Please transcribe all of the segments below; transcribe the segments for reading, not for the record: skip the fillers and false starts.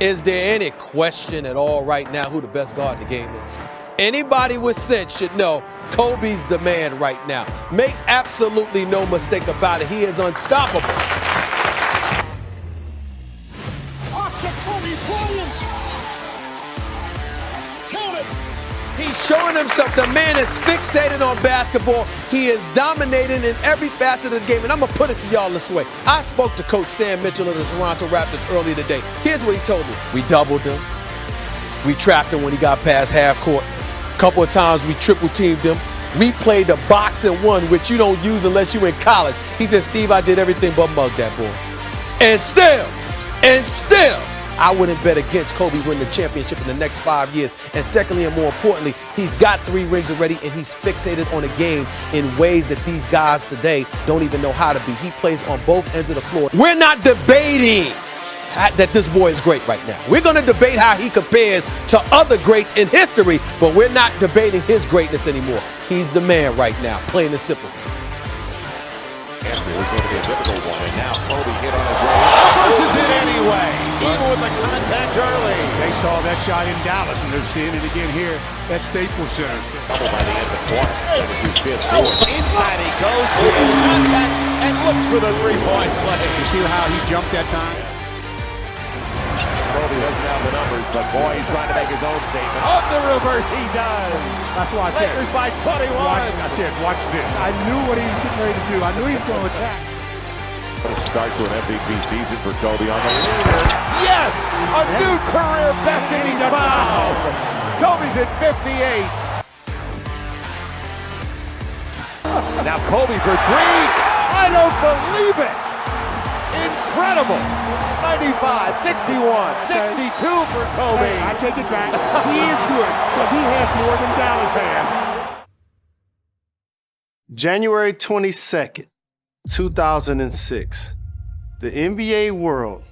Is there any question at all right now who the best guard in the game is? Anybody with sense should know Kobe's the man right now. Make absolutely no mistake about it. He is unstoppable. Off to Kobe Bryant. Count it. He's showing himself. The man is fixated on basketball. He is dominating in every facet of the game. And I'm going to put it to y'all this way. I spoke to Coach Sam Mitchell of the Toronto Raptors earlier today. Here's what he told me. We doubled him. We trapped him when he got past half court. A couple of times we triple teamed him. We played the box and one, which you don't use unless you're in college. He said, Steve, I did everything but mug that boy. And still, I wouldn't bet against Kobe winning the championship in the next 5 years. And secondly, and more importantly, he's got 3 rings already, and he's fixated on a game in ways that these guys today don't even know how to be. He plays on both ends of the floor. We're not debating that this boy is great right now. We're going to debate how he compares to other greats in history, but we're not debating his greatness anymore. He's the man right now, plain and simple. It was going to be a difficult one, and now Kobe hit on his way out versus it anyway, even with the contact early. They saw that shot in Dallas, and they're seeing it again here at Staples Center. Double by the end of the quarter. That was his 5th board. Inside he goes, gets contact, and looks for the three-point play. You see how he jumped that time? Kobe doesn't have the numbers, but boy, he's trying to make his own statement. On the reverse, he does. That's why I said. Lakers by 21. I said, watch this. I knew what he was getting ready to do. I knew he was going to attack. What a start to an MVP season for Kobe on the leader. Yes! A new career best 85. Kobe's at 58. Now Kobe for 3. I don't believe it. Incredible. 95, 61, 62 for Kobe. Hey, I take it back. He is good, but he has more than Dallas has. January 22nd, 2006. The NBA world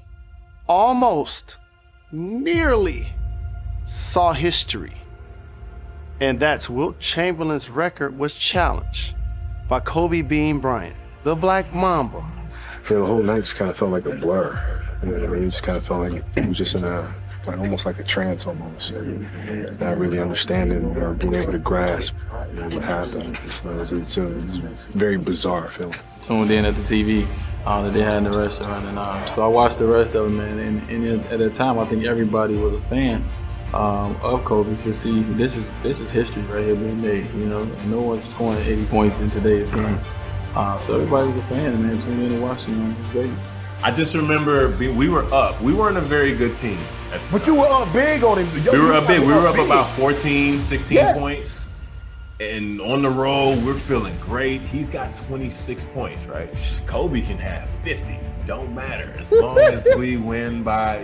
almost, nearly saw history. And that's Wilt Chamberlain's record was challenged by Kobe Bryant, the Black Mamba. Yeah, the whole night just kind of felt like a blur. You know what I mean? It just kind of felt like it was just in almost like a trance almost. Not really understanding or being able to grasp what happened. It's a very bizarre feeling. Tuned in at the TV that they had in the restaurant, and so I watched the rest of it, man. And at that time, I think everybody was a fan of Kobe to see this is history right here being made. You know, no one's scoring 80 points in today's game. So everybody was a fan, man. Tuned in and watched him. It was great. I just remember we were up. We weren't a very good team. But you were up big on him. We were up big. We were up about 14, 16 points. And on the road, we're feeling great. He's got 26 points, right? Kobe can have 50. Don't matter. As long as we win by,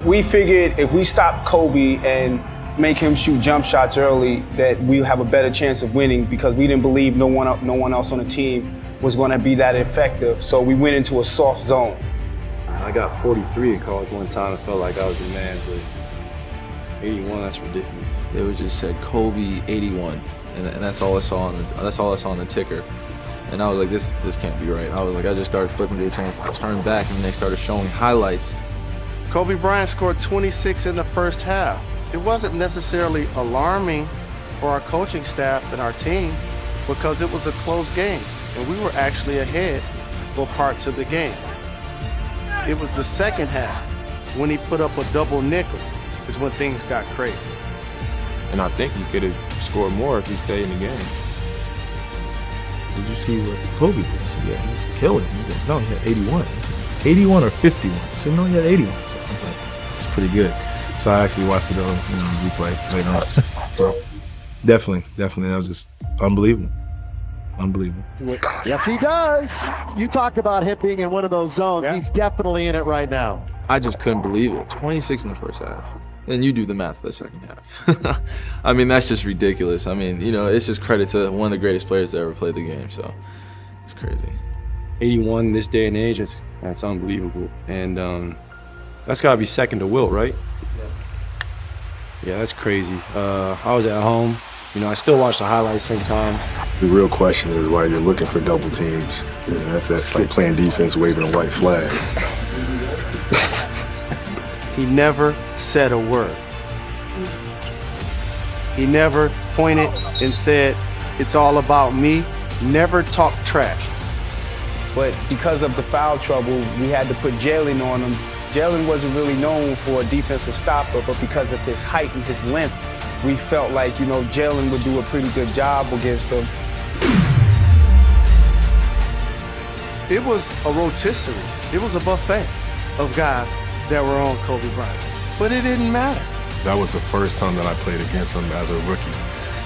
We figured if we stop Kobe and make him shoot jump shots early, that we'll have a better chance of winning because we didn't believe no one else on the team was going to be that effective. So we went into a soft zone. I got 43 in college one time. I felt like I was the man, but 81, that's ridiculous. It was just said Kobe 81, and that's all I saw on the ticker. And I was like, this can't be right. I just started flipping through the channels. I turned back, and they started showing highlights. Kobe Bryant scored 26 in the first half. It wasn't necessarily alarming for our coaching staff and our team because it was a close game, and we were actually ahead for parts of the game. It was the second half when he put up a double nickel is when things got crazy. And I think he could have scored more if he stayed in the game. Did you see what Kobe did? He was killing. He said, no, he had 81. He said, 81 or 51? He said, no, he had 81. So I was like, it's pretty good. So I actually watched it on replay later on. So definitely, that was just unbelievable. Unbelievable. Yes, he does. You talked about him being in one of those zones. Yeah. He's definitely in it right now. I just couldn't believe it. 26 in the first half. And you do the math for the second half. I mean, that's just ridiculous. I mean, it's just credit to one of the greatest players to ever play the game. So it's crazy. 81 this day and age, that's unbelievable. And that's got to be second to Wilt, right? Yeah, that's crazy. I was at home. I still watch the highlights sometimes. The real question is why you're looking for double teams. That's like playing defense, waving a white flag. he never said a word. He never pointed and said, it's all about me. Never talked trash. But because of the foul trouble, we had to put Jalen on him. Jalen wasn't really known for a defensive stopper, but because of his height and his length, we felt like, Jalen would do a pretty good job against him. It was a rotisserie. It was a buffet of guys that were on Kobe Bryant. But it didn't matter. That was the first time that I played against him as a rookie.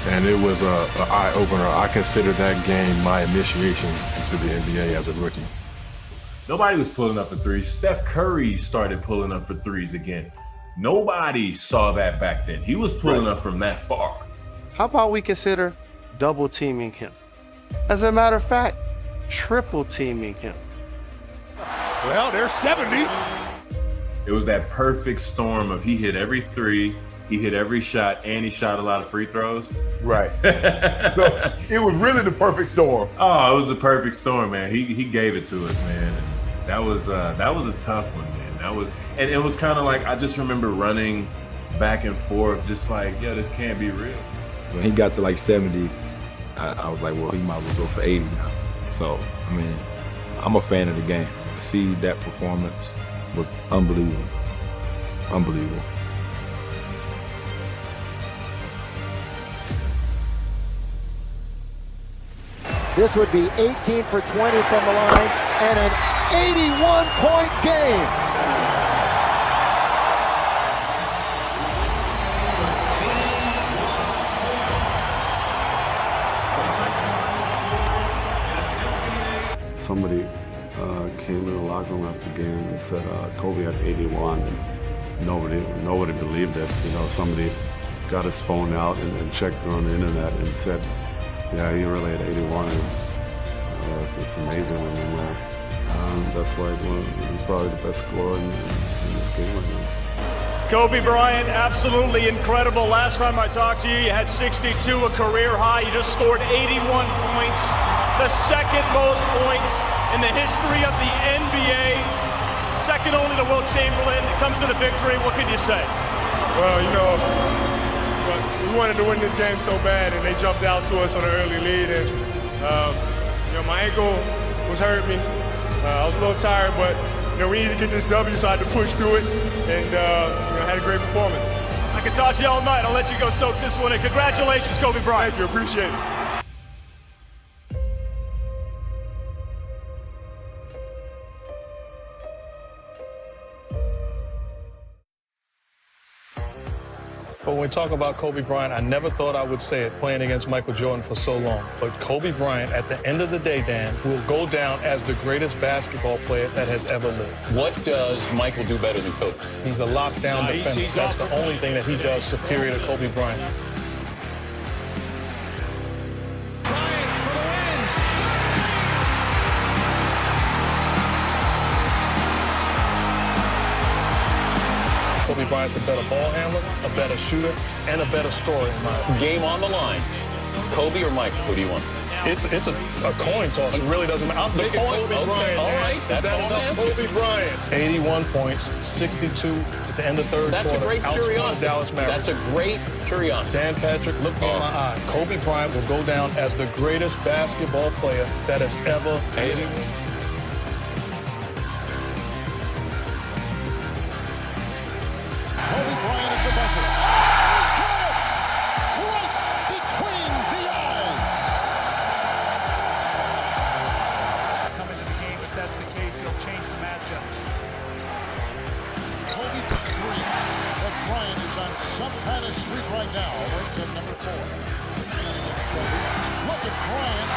And it was an eye-opener. I consider that game my initiation into the NBA as a rookie. Nobody was pulling up for threes. Steph Curry started pulling up for threes again. Nobody saw that back then. He was pulling up from that far. How about we consider double teaming him? As a matter of fact, triple teaming him. Well, there's 70. It was that perfect storm of he hit every three, he hit every shot, and he shot a lot of free throws. Right. So it was really the perfect storm. Oh, it was the perfect storm, man. He gave it to us, man. That was a tough one, man. And it was kind of like, I just remember running back and forth, just like, yeah, this can't be real. When he got to like 70, I was like, well, he might as well go for 80 now. So, I mean, I'm a fan of the game. To see that performance was unbelievable. Unbelievable. This would be 18 for 20 from the line and an 81-point game. Somebody came in the locker room after the game and said Kobe had 81. And nobody believed it. Somebody got his phone out and checked it on the internet and said, yeah, he really had 81. It's amazing. I mean, that's why he's probably the best scorer in this game right now. Kobe Bryant, absolutely incredible. Last time I talked to you, you had 62, a career high. You just scored 81 points, the second most points in the history of the NBA, second only to Wilt Chamberlain. It comes to the victory. What can you say? Well, we wanted to win this game so bad, and they jumped out to us on an early lead. And my ankle was hurting me. I was a little tired, but we needed to get this W, so I had to push through it, and had a great performance. I could talk to you all night. I'll let you go soak this one in. Congratulations, Kobe Bryant. Thank you. Appreciate it. But when we talk about Kobe Bryant, I never thought I would say it playing against Michael Jordan for so long. But Kobe Bryant, at the end of the day, Dan, will go down as the greatest basketball player that has ever lived. What does Michael do better than Kobe? He's a lockdown defender. That's the only thing that he does superior to Kobe Bryant. Kobe Bryant's a better ball handler, a better shooter, and a better scorer in my opinion. Game on the line. Kobe or Michael? Who do you want? It's a coin toss. It really doesn't matter. I'll take Kobe Bryant. All right. That's all I'm Kobe Bryant. 81 points, 62 at the end of third quarter. That's a great curiosity. Dallas Mavericks. That's a great curiosity. Dan Patrick, look me in my eye. Kobe Bryant will go down as the greatest basketball player that has ever lived. Kobe Bryant at the buzzer. Right between the eyes. Come into the game, if that's the case, he'll change the matchup. Kobe for three. But Bryant is on some kind of streak right now. Right to number 4. Look at Bryant.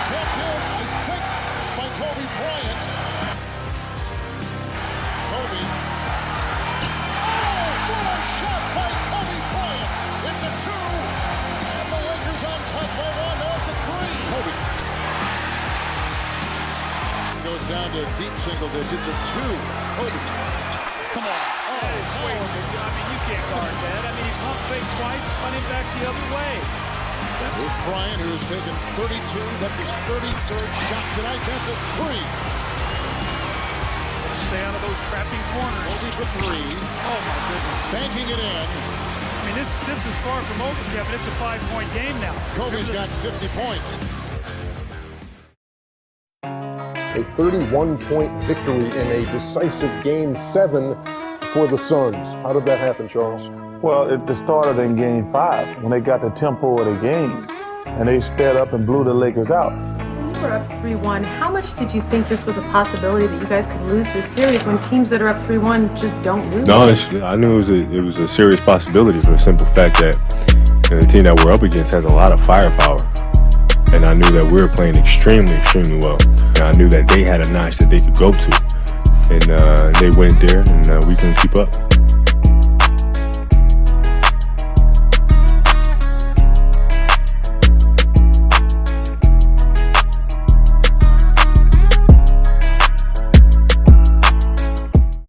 Tapped in, I think, by Kobe Bryant. Kobe. Shot by Kobe Bryant. It's a 2. And the Lakers on top by 1. Now it's a 3. Kobe. Goes down to deep single digits. A 2. Kobe. Come on. Oh, you can't guard that. He's pump fake twice, spun him back the other way. Here's Bryant, who has taken 32. That's his 33rd shot tonight. That's a 3. stay out of those trapping corners. Kobe for three. Oh my goodness. Banking it in. I mean, this is far from over yet, but it's a 5-point game now. Kobe's got 50 points. A 31-point victory in a decisive Game 7 for the Suns. How did that happen, Charles? Well, it started in Game 5 when they got the tempo of the game, and they sped up and blew the Lakers out. When you were up 3-1, how much did you think this was a possibility that you guys could lose this series when teams that are up 3-1 just don't lose? No, I knew it was a serious possibility for the simple fact that the team that we're up against has a lot of firepower. And I knew that we were playing extremely, extremely well. And I knew that they had a notch that they could go to. And they went there, and we couldn't keep up.